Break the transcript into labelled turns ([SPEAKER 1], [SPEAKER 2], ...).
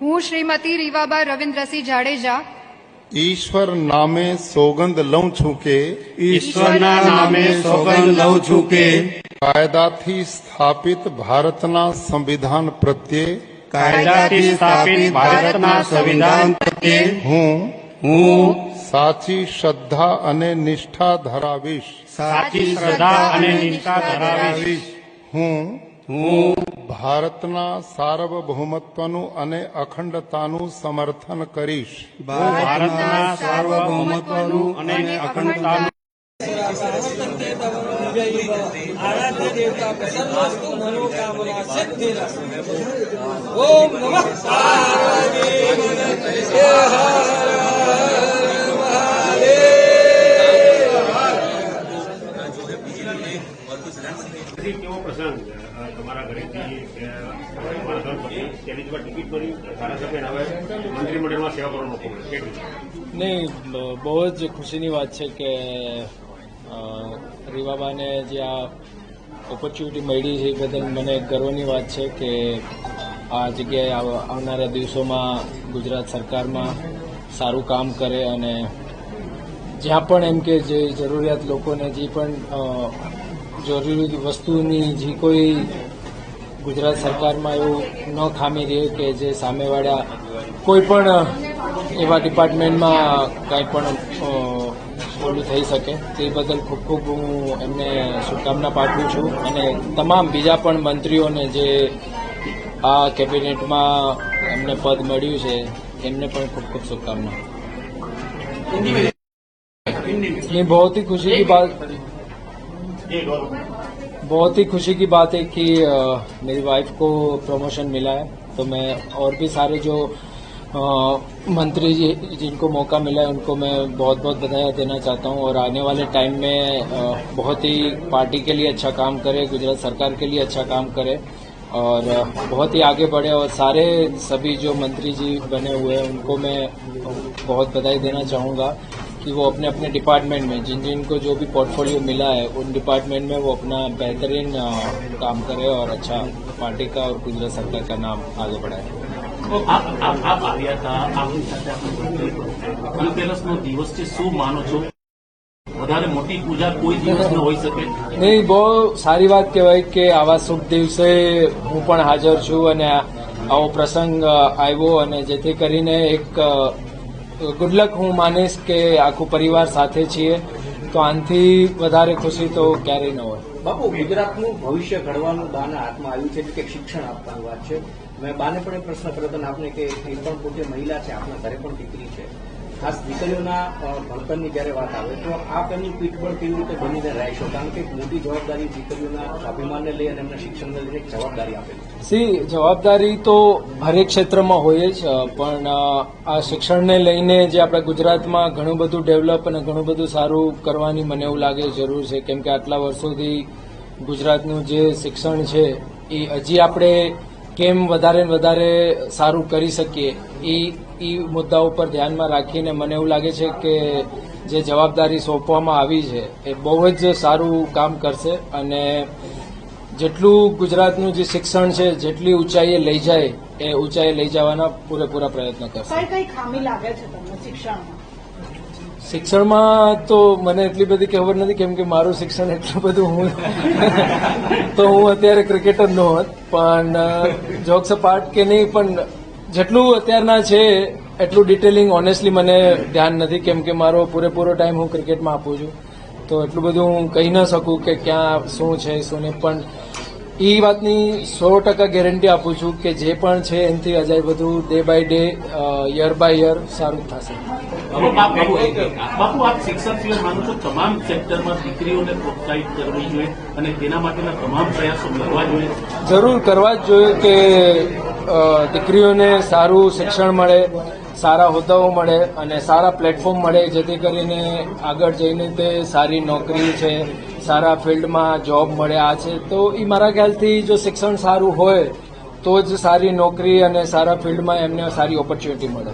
[SPEAKER 1] હું શ્રીમતી રીવાબા રવિન્દ્રસિંહ જાડેજા
[SPEAKER 2] ઈશ્વર નામે સોગંદ લઉં છું કે
[SPEAKER 3] ઈશ્વરના નામે સોગંદ લઉં છું કે
[SPEAKER 2] કાયદાથી સ્થાપિત ભારતના સંવિધાન પ્રત્યે
[SPEAKER 3] કાયદાથી સ્થાપિત ભારતના સંવિધાન પ્રત્યે
[SPEAKER 2] હું સાચી શ્રદ્ધા અને નિષ્ઠા ધરાવીશ.
[SPEAKER 3] સાચી શ્રદ્ધા અને નિષ્ઠા ધરાવીશ.
[SPEAKER 2] હું
[SPEAKER 3] હું
[SPEAKER 2] ભારતના સાર્વભૌમત્વનું અને અખંડતાનું સમર્થન કરીશ.
[SPEAKER 3] ભારતના સાર્વભૌમત્વનું અને અખંડતાનું
[SPEAKER 4] आराध्य देवता प्रसन्नस्तु मनोकामना सिद्धिरस्तु। ओम नमः पार्वती पतये हर हर महादेव।
[SPEAKER 5] કેવો પ્રસંગ તમારા ઘરેથી તમારા ધર્મપત્ની તેની પર ટિકિટ કરી ધારાસભ્ય હવે મંત્રીમંડળમાં સેવા કરવાનો મોકો મળ્યો?
[SPEAKER 6] નહીં, બહુ જ ખુશીની વાત છે કે રીવાબાને જે આ ઓપોર્ચ્યુનિટી મળી છે એ બદલ મને ગર્વની વાત છે કે આ જગ્યાએ આવનારા દિવસોમાં ગુજરાત સરકારમાં સારું કામ કરે અને જ્યાં પણ એમ કે જે જરૂરિયાત લોકોને જે પણ જરૂરી વસ્તુની જે કોઈ ગુજરાત સરકારમાં એવું ન ખામી રહે કે જે સામેવાળા કોઈ પણ એવા ડિપાર્ટમેન્ટમાં કાંઈ પણ ઓલું થઈ શકે તે બદલ ખૂબ ખૂબ હું એમને શુભકામના પાઠવું છું અને તમામ બીજા પણ મંત્રીઓને જે આ કેબિનેટમાં એમને પદ મળ્યું છે એમને પણ ખૂબ ખૂબ शुभकामनाएं। ये बहुत ही खुशी की बात है कि मेरी वाइफ को प्रमोशन मिला है, तो मैं और भी सारे जो मंत्री जी जिनको मौका मिला है उनको मैं बहुत बहुत बधाई देना चाहता हूं और आने वाले टाइम में बहुत ही पार्टी के लिए अच्छा काम करे, गुजरात सरकार के लिए अच्छा काम करे और बहुत ही आगे बढ़े और सारे सभी जो मंत्री जी बने हुए हैं उनको मैं बहुत बधाई देना चाहूँगा कि वो अपने अपने डिपार्टमेंट में जिन जिनको जो भी पोर्टफोलियो मिला है उन डिपार्टमेंट में वो अपना बेहतरीन काम करे और अच्छा पार्टी का और गुजरात सरकार का नाम आगे बढ़ाए।
[SPEAKER 7] આપ આવ્યા હતા, આપની સાથે આપણે ધનતેરસનો દિવસ છે, શું માનો છો? વધારે મોટી પૂજા કોઈ દિવસ ન હોઈ શકે?
[SPEAKER 6] નહીં, બહુ સારી વાત કહેવાય કે આવા શુભ દિવસે હું પણ હાજર છું અને આવો પ્રસંગ આવ્યો અને જેથી કરીને એક ગુડલક હું માનીશ કે આખું પરિવાર સાથે છીએ, તો આનાથી વધારે ખુશી તો ક્યારેય ન હોય.
[SPEAKER 8] બાપુ, ગુજરાતનું ભવિષ્ય ઘડવાનું બાના હાથમાં આવ્યું છે કે શિક્ષણ આપવાની વાત છે. મેં બાને પણ એક પ્રશ્ન કર્યો હતો ને આપને કે એ પણ પોતે મહિલા છે, આપણા ઘરે પણ દીકરી છે, ખાસ દીકરીઓના ભણતરની જયારે વાત આવે તો આપ એમની પીઠબળ કેવી રીતે બનીને રહેશો? કારણ કે એક મોટી જવાબદારી દીકરીઓના સ્વાભિમાનને લઈ અને એમના શિક્ષણને લઈને એક જવાબદારી આપેલી.
[SPEAKER 6] જવાબદારી તો હરેક ક્ષેત્રમાં હોય જ, પણ આ શિક્ષણને લઈને જે આપણા ગુજરાતમાં ઘણું બધું ડેવલપ અને ઘણું બધું સારું કરવાની મને એવું લાગે જરૂર છે, કેમ કે આટલા વર્ષોથી ગુજરાતનું જે શિક્ષણ છે એ હજી આપણે કેમ વધારે ને વધારે સારું કરી શકીએ એ મુદ્દાઓ પર ધ્યાનમાં રાખીને મને એવું લાગે છે કે જે જવાબદારી સોંપવામાં આવી છે એ બહુ જ સારું કામ કરશે અને જેટલું ગુજરાતનું જે શિક્ષણ છે જેટલી ઊંચાઈએ લઈ જાય એ ઊંચાઈએ લઈ જવાના પૂરેપૂરા પ્રયત્ન કરશે.
[SPEAKER 9] કઈ ખામી લાગે છે તમને
[SPEAKER 6] શિક્ષણમાં? તો મને એટલી બધી ખબર નથી, કેમ કે મારું શિક્ષણ એટલું બધું હું અત્યારે ક્રિકેટર નો હોત, પણ જોક્સ અપાર્ટ કે નહીં, પણ જેટલું અત્યારના છે એટલું ડિટેલિંગ ઓનેસ્ટલી મને ધ્યાન નથી, કેમ કે મારો પૂરેપૂરો ટાઈમ હું ક્રિકેટમાં આપું છું, તો એટલું બધું હું કહી ન શકું કે ક્યાં શું છે શું નહીં, પણ એ વાતની 100% ગેરંટી આપું છું કે જે પણ છે એનાથી અજાય બધું day by day, year by year સારું થશે.
[SPEAKER 7] બાપુ, આપ શિક્ષક સિવાય માનો છો તમામ સેક્ટરમાં દીકરીઓને પ્રોત્સાહિત કરવી જોઈએ અને તેના માટેના તમામ પ્રયાસો કરવા જોઈએ?
[SPEAKER 6] જરૂર કરવા જ જોઈએ કે દીકરીઓને સારું શિક્ષણ મળે, સારા હોદ્દાઓ મળે અને સારા પ્લેટફોર્મ મળે, જેથી કરીને આગળ જઈને તે સારી નોકરી છે, સારા ફિલ્ડમાં જોબ મળે. આ છે તો એ મારા ખ્યાલથી જો શિક્ષણ સારું હોય તો જ સારી નોકરી અને સારા ફિલ્ડમાં એમને સારી ઓપોર્ચ્યુનિટી મળે.